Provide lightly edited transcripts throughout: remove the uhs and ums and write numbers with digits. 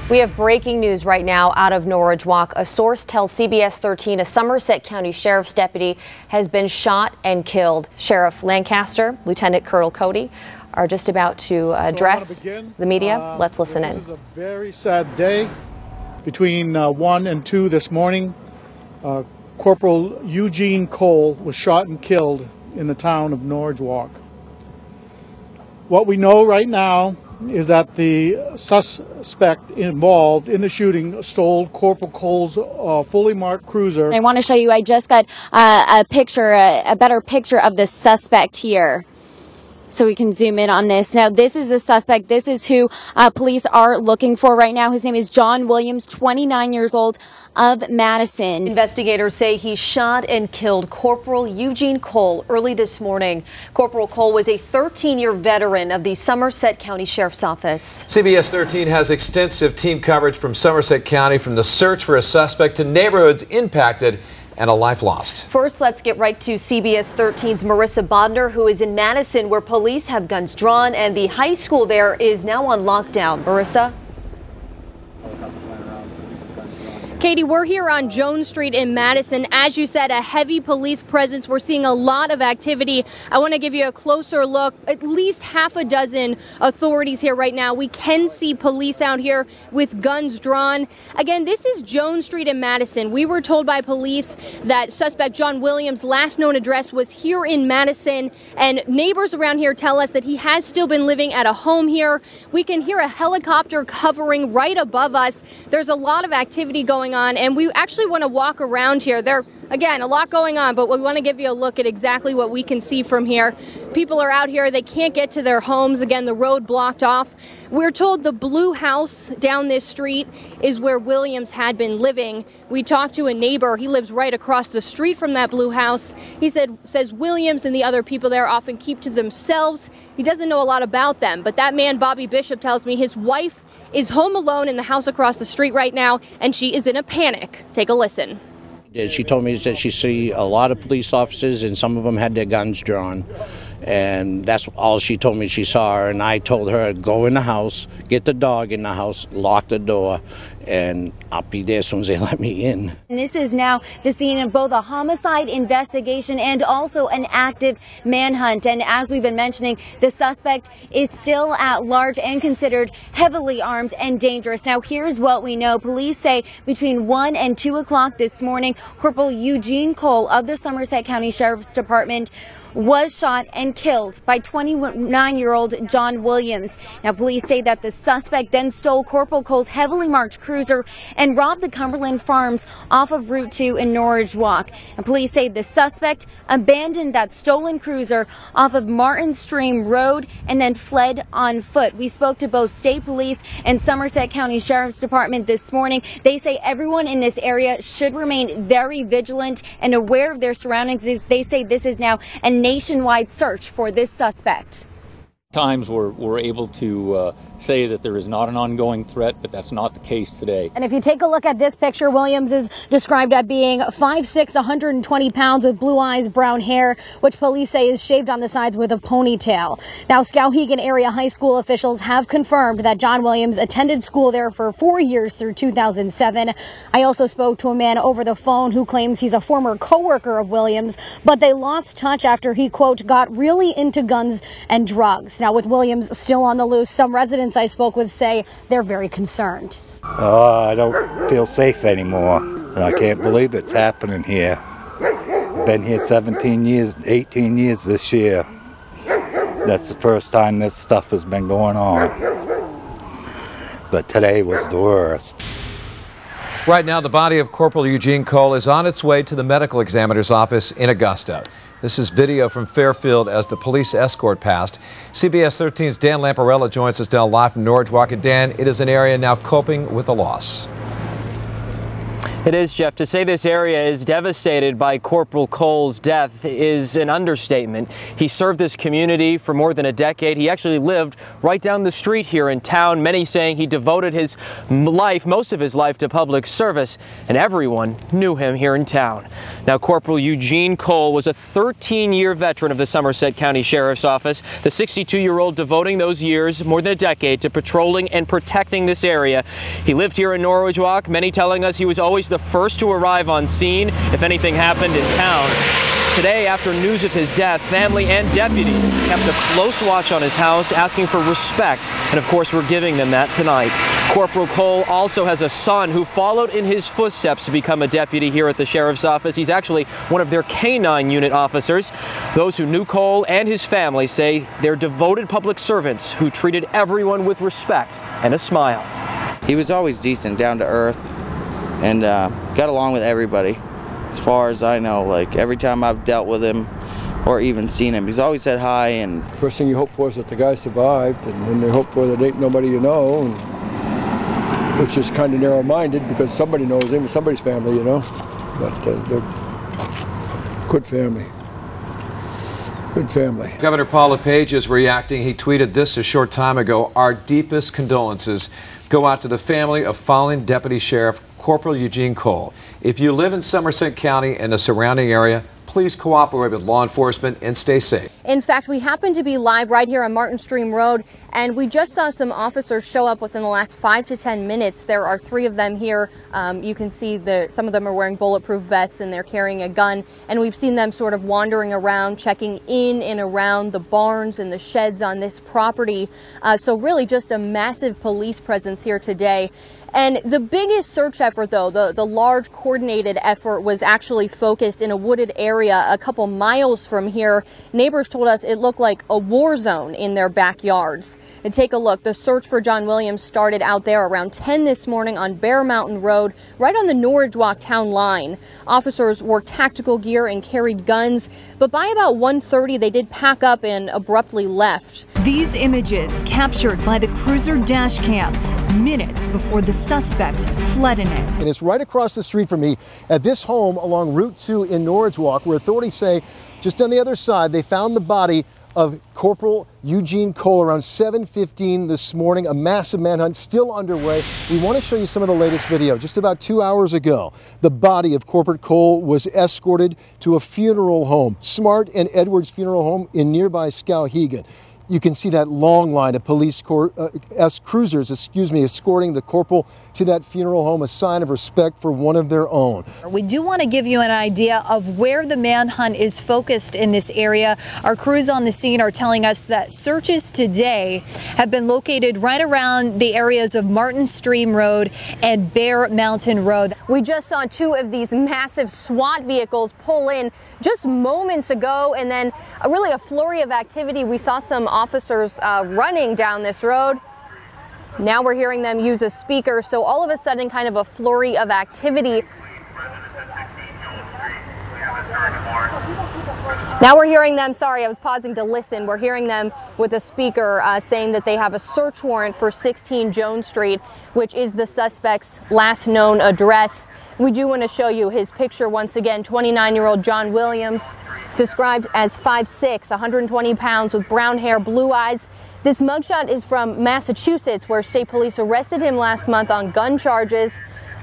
We have breaking news right now out of Norridgewock. A source tells CBS 13 a Somerset County Sheriff's deputy has been shot and killed. Sheriff Lancaster, Lieutenant Colonel Cody are just about to address the media. Let's listen in. This is a very sad day. Between 1 and 2 this morning, Corporal Eugene Cole was shot and killed in the town of Norridgewock. What we know right now is that the suspect involved in the shooting stole Corporal Cole's fully marked cruiser. I want to show you, I just got a picture, a better picture of the suspect here. So we can zoom in on this. Now, this is the suspect. This is who police are looking for right now. His name is John Williams, 29 years old, of Madison. Investigators say he shot and killed Corporal Eugene Cole early this morning. Corporal Cole was a 13-year veteran of the Somerset County Sheriff's Office. CBS 13 has extensive team coverage from Somerset County, from the search for a suspect to neighborhoods impacted and a life lost. First, let's get right to CBS 13's Marissa Bodner, who is in Madison, where police have guns drawn and the high school there is now on lockdown. Marissa? Katie, we're here on Jones Street in Madison. As you said, a heavy police presence. We're seeing a lot of activity. I want to give you a closer look. At least half a dozen authorities here right now. We can see police out here with guns drawn. Again, this is Jones Street in Madison. We were told by police that suspect John Williams' last known address was here in Madison, and neighbors around here tell us that he has still been living at a home here. We can hear a helicopter hovering right above us. There's a lot of activity going on, and we actually want to walk around here. There, again, a lot going on, but we want to give you a look at exactly what we can see from here. People are out here. They can't get to their homes. Again, the road blocked off. We're told the blue house down this street is where Williams had been living. We talked to a neighbor. He lives right across the street from that blue house. He says Williams and the other people there often keep to themselves. He doesn't know a lot about them, but that man, Bobby Bishop, tells me his wife is home alone in the house across the street right now, and she is in a panic. Take a listen. She told me that she see a lot of police officers, and some of them had their guns drawn. And that's all she told me she saw. And I told her, go in the house, get the dog in the house, lock the door, and I'll be there as soon as they let me in. And this is now the scene of both a homicide investigation and also an active manhunt. And as we've been mentioning, the suspect is still at large and considered heavily armed and dangerous. Now, here's what we know. Police say between 1 and 2 o'clock this morning, Corporal Eugene Cole of the Somerset County Sheriff's Department was shot and killed by 29-year-old John Williams. Now, police say that the suspect then stole Corporal Cole's heavily marked cruiser and robbed the Cumberland Farms off of Route 2 in Norridgewock. And police say the suspect abandoned that stolen cruiser off of Martin Stream Road and then fled on foot. We spoke to both state police and Somerset County Sheriff's Department this morning. They say everyone in this area should remain very vigilant and aware of their surroundings. They say this is now a nationwide search for this suspect. Times we're able to say that there is not an ongoing threat, but that's not the case today. And if you take a look at this picture, Williams is described as being 5'6", 120 pounds with blue eyes, brown hair, which police say is shaved on the sides with a ponytail. Now, Skowhegan area high school officials have confirmed that John Williams attended school there for 4 years through 2007. I also spoke to a man over the phone who claims he's a former co-worker of Williams, but they lost touch after he, quote, got really into guns and drugs. Now, with Williams still on the loose, some residents I spoke with say they're very concerned. I don't feel safe anymore. And I can't believe it's happening here. Been here 17 years, 18 years this year. That's the first time this stuff has been going on. But today was the worst. Right now, the body of Corporal Eugene Cole is on its way to the medical examiner's office in Augusta. This is video from Fairfield as the police escort passed. CBS 13's Dan Lamparella joins us now live from Norridgewock. And Dan, it is an area now coping with the loss. It is, Jeff. To say this area is devastated by Corporal Cole's death is an understatement. He served this community for more than a decade. He actually lived right down the street here in town. Many saying he devoted his life, most of his life, to public service, and everyone knew him here in town. Now, Corporal Eugene Cole was a 13-year veteran of the Somerset County Sheriff's Office. The 62-year-old devoting those years, more than a decade, to patrolling and protecting this area. He lived here in Norwich Walk, many telling us he was always the first to arrive on scene if anything happened in town. Today, after news of his death, family and deputies kept a close watch on his house, asking for respect, and of course we're giving them that tonight. Corporal Cole also has a son who followed in his footsteps to become a deputy here at the Sheriff's Office. He's actually one of their K-9 unit officers. Those who knew Cole and his family say they're devoted public servants who treated everyone with respect and a smile. He was always decent, down to earth, and got along with everybody. As far as I know, like every time I've dealt with him or even seen him, he's always said hi. And first thing you hope for is that the guy survived, and then they hope for that ain't nobody you know, and which is kind of narrow-minded because somebody knows him, somebody's family, you know. But they're good family. Good family. Governor Paul LePage is reacting. He tweeted this a short time ago. Our deepest condolences go out to the family of fallen Deputy Sheriff Corporal Eugene Cole. If you live in Somerset County and the surrounding area, please cooperate with law enforcement and stay safe. In fact, we happen to be live right here on Martin Stream Road, and we just saw some officers show up within the last 5 to 10 minutes. There are 3 of them here. You can see some of them are wearing bulletproof vests and they're carrying a gun, and we've seen them sort of wandering around, checking in and around the barns and the sheds on this property. So really just a massive police presence here today. And the biggest search effort, though, the large coordinated effort, was actually focused in a wooded area a couple miles from here. Neighbors told us it looked like a war zone in their backyards. And take a look. The search for John Williams started out there around 10 this morning on Bear Mountain Road, right on the Norwich Walk town line. Officers wore tactical gear and carried guns, but by about 1:30 they did pack up and abruptly left. These images captured by the cruiser dash cam minutes before the suspect fled in it. And it's right across the street from me at this home along Route 2 in Norwich Walk, where authorities say just on the other side they found the body of Corporal Eugene Cole around 7:15 this morning. A massive manhunt still underway. We want to show you some of the latest video. Just about 2 hours ago, the body of Corporal Cole was escorted to a funeral home, Smart and Edwards Funeral Home in nearby Skowhegan. You can see that long line of police cruisers, escorting the corporal to that funeral home, a sign of respect for one of their own. We do want to give you an idea of where the manhunt is focused in this area. Our crews on the scene are telling us that searches today have been located right around the areas of Martin Stream Road and Bear Mountain Road. We just saw 2 of these massive SWAT vehicles pull in just moments ago, and then really a flurry of activity. We saw some officers running down this road. Now we're hearing them use a speaker, so all of a sudden kind of a flurry of activity. Now we're hearing them, sorry, I was pausing to listen. We're hearing them with a speaker saying that they have a search warrant for 16 Jones Street, which is the suspect's last known address. We do want to show you his picture once again. 29-year-old John Williams, described as 5'6", 120 pounds, with brown hair, blue eyes. This mugshot is from Massachusetts, where state police arrested him last month on gun charges.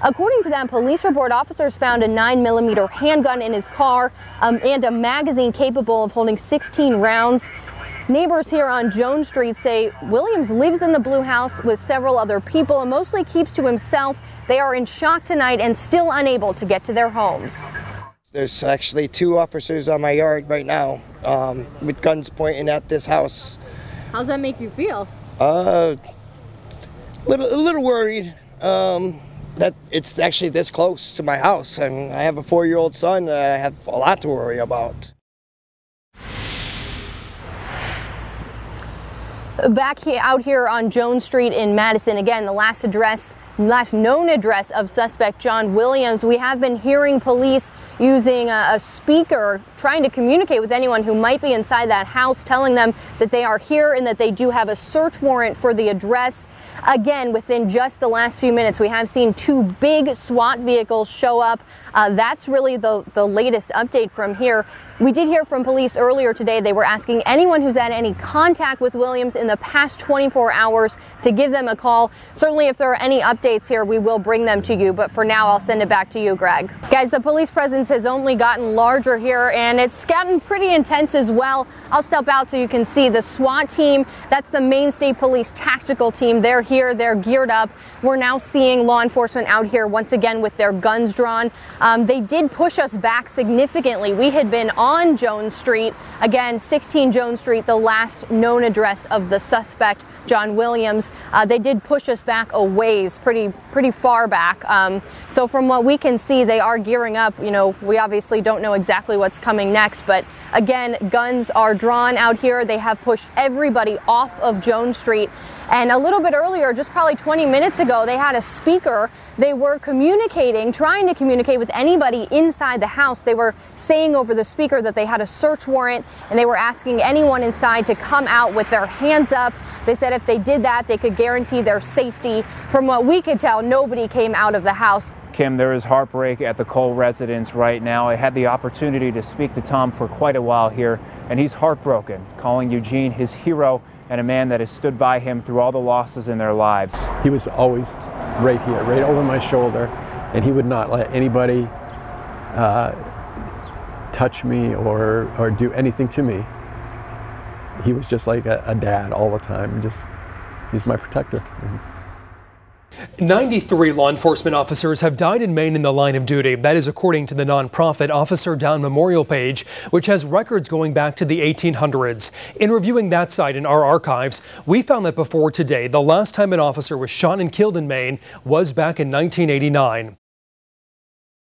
According to that police report, officers found a 9mm handgun in his car and a magazine capable of holding 16 rounds. Neighbors here on Jones Street say Williams lives in the blue house with several other people and mostly keeps to himself. They are in shock tonight and still unable to get to their homes. There's actually 2 officers on my yard right now with guns pointing at this house. How does that make you feel? A little worried that it's actually this close to my house. I mean, I have a 4-year-old son that I have a lot to worry about. Back out here on Jones Street in Madison, again, the last known address of suspect John Williams. We have been hearing police using a speaker, trying to communicate with anyone who might be inside that house, telling them that they are here and that they do have a search warrant for the address. Again, within just the last few minutes, we have seen 2 big SWAT vehicles show up. That's really the latest update from here. We did hear from police earlier today. They were asking anyone who's had any contact with Williams in the past 24 hours to give them a call. Certainly, if there are any updates here, we will bring them to you. But for now, I'll send it back to you, Greg. Guys, the police presence has only gotten larger here, and it's gotten pretty intense as well. I'll step out so you can see the SWAT team. That's the Maine State Police tactical team. They're here. They're geared up. We're now seeing law enforcement out here once again with their guns drawn. They did push us back significantly. We had been on Jones Street, again, 16 Jones Street, the last known address of the suspect, John Williams. They did push us back a ways, pretty far back. So from what we can see, they are gearing up. You know, we obviously don't know exactly what's coming next, but again, guns are drawn out here. They have pushed everybody off of Jones Street. And a little bit earlier, just probably 20 minutes ago, they had a speaker. They were communicating, trying to communicate with anybody inside the house. They were saying over the speaker that they had a search warrant, and they were asking anyone inside to come out with their hands up. They said if they did that, they could guarantee their safety. From what we could tell, nobody came out of the house. Kim, there is heartbreak at the Cole residence right now. I had the opportunity to speak to Tom for quite a while here, and he's heartbroken, calling Eugene his hero and a man that has stood by him through all the losses in their lives. He was always right here, right over my shoulder, and he would not let anybody touch me or do anything to me. He was just like a dad all the time. He's my protector. 93 law enforcement officers have died in Maine in the line of duty. That is according to the nonprofit Officer Down Memorial page, which has records going back to the 1800s. In reviewing that site in our archives, we found that before today, the last time an officer was shot and killed in Maine was back in 1989.